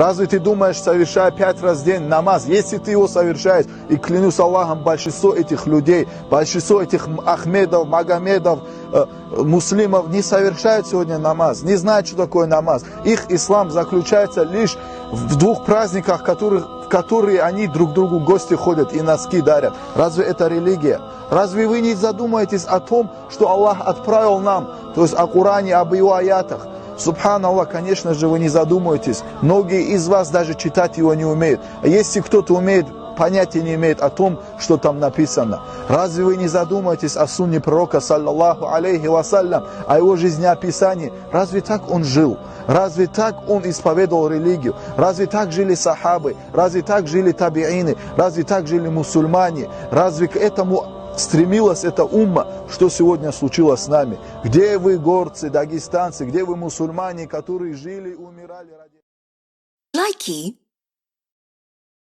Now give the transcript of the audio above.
Разве ты думаешь, совершая 5 раз в день намаз, если ты его совершаешь, и клянусь Аллахом, большинство этих людей, большинство этих Ахмедов, Магомедов, муслимов не совершают сегодня намаз, не знают, что такое намаз. Их ислам заключается лишь в 2 праздниках, в которые они друг другу в гости ходят и носки дарят. Разве это религия? Разве вы не задумаетесь о том, что Аллах отправил нам, то есть о Коране, об его аятах? Субханаллах, конечно же, вы не задумаетесь. Многие из вас даже читать его не умеют. А если кто-то умеет, понятия не имеет о том, что там написано. Разве вы не задумаетесь о сунне пророка, саллаллаху алейхи вассалям, о его жизнеописании? Разве так он жил? Разве так он исповедовал религию? Разве так жили сахабы? Разве так жили табиины? Разве так жили мусульмане? Разве к этому стремилась эта умма? Что сегодня случилось с нами? Где вы, горцы, дагестанцы? Где вы, мусульмане, которые жили и умирали ради... Likey